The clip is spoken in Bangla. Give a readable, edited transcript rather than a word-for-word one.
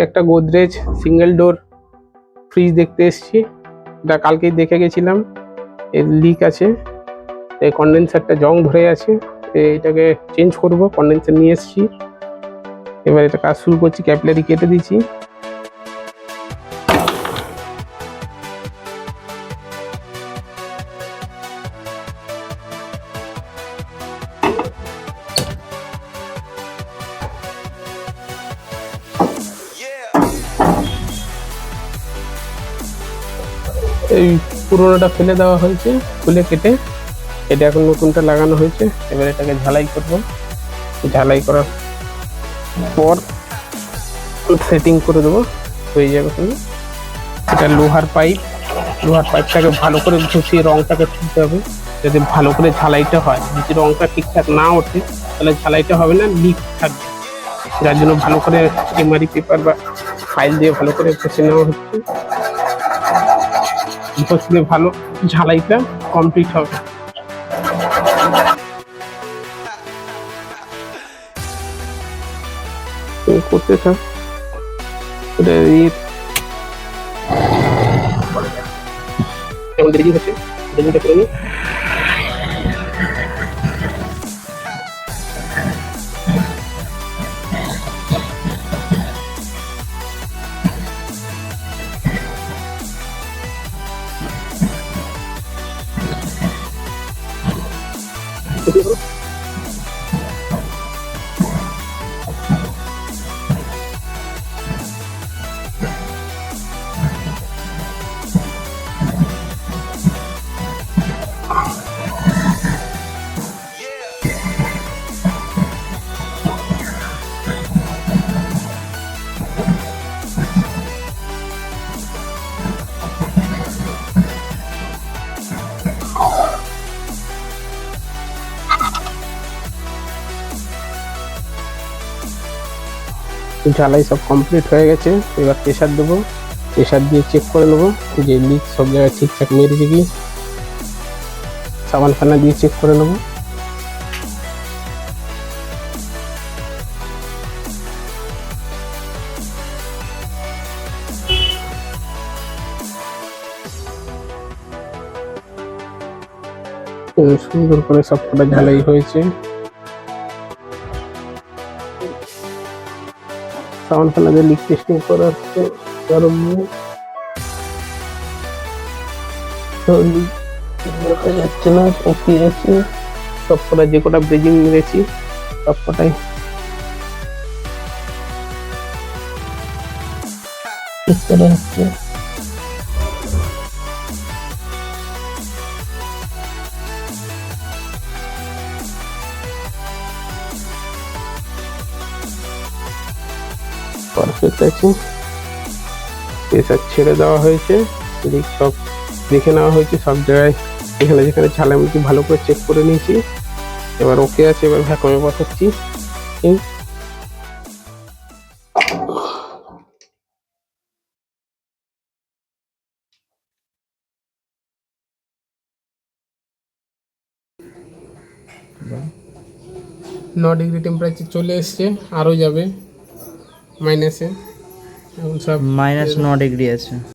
একটা গোদরেজ সিঙ্গেল ডোর ফ্রিজ দেখতে এসেছি। এটা কালকেই দেখে গেছিলাম, এর লিক আছে, এই কন্ডেন্সারটা জং ধরে আছে, এটাকে চেঞ্জ করব। কন্ডেন্সার নিয়ে এসেছি, এবার এটা কাজ শুরু করছি। ক্যাপিলারি কেটে দিচ্ছি। এই পুরোনোটা ফেলে দেওয়া হয়েছে, খুলে কেটে এটা এখন নতুনটা লাগানো হয়েছে। এবার এটাকে ঝালাই করব। ঝালাই করার পর সেটিং করে দেবো, হয়ে যাবে। এটা লোহার পাইপটাকে ভালো করে ঘষিয়ে রংটাকে তুলতে হবে, যাতে ভালো করে ঝালাইটা হয়। যদি রংটা ঠিকঠাক না ওঠে তাহলে ঝালাইটা হবে না, লিক থাকবে। যার জন্য ভালো করে এমআরই পেপার বা ফাইল দিয়ে ভালো করে ঘষে নেওয়া হচ্ছে। ঘষলে ভালো ঝালাইটা কমপ্লিট হবে। করতে থাক, ওটা কেমন দেরি হচ্ছে, দেরিটা করে নিই। ঝালাই সব কমপ্লিট হয়ে গেছে। এবার প্রেশার দেবো, প্রেশার দিয়ে চেক করে নেবো যে লিক সব জায়গায় ঠিকঠাক মেরেছে কি। সাবান ফানা দিয়ে চেক করে নেবো। সুন্দর করে সব কটা ঝালাই হয়েছে। সাবান ফানা দিয়ে লিক টেস্টিং করা হচ্ছে। গরম নিয়ে দেখা যাচ্ছে না, ওকে আছে। সব কটা যে কটা ব্রেজিং মেরেছি সব কটাই ঠিক করা হচ্ছে। পারফেক্ট আছে। প্রেসার ছেড়ে দেওয়া হয়েছে, লিক সব দেখে নেওয়া হয়েছে। সব জায়গায় এখানে যেখানে ঝালাই মুখি ভালো করে চেক করে নিয়েছি। এবার ওকে আছে, এবার ভ্যাকুমে বসাচ্ছি। ডিগ্রি টেম্পারেচার চলে এসছে, আরও যাবে মাইনাসে। এখন সব -9 ডিগ্রি আছে।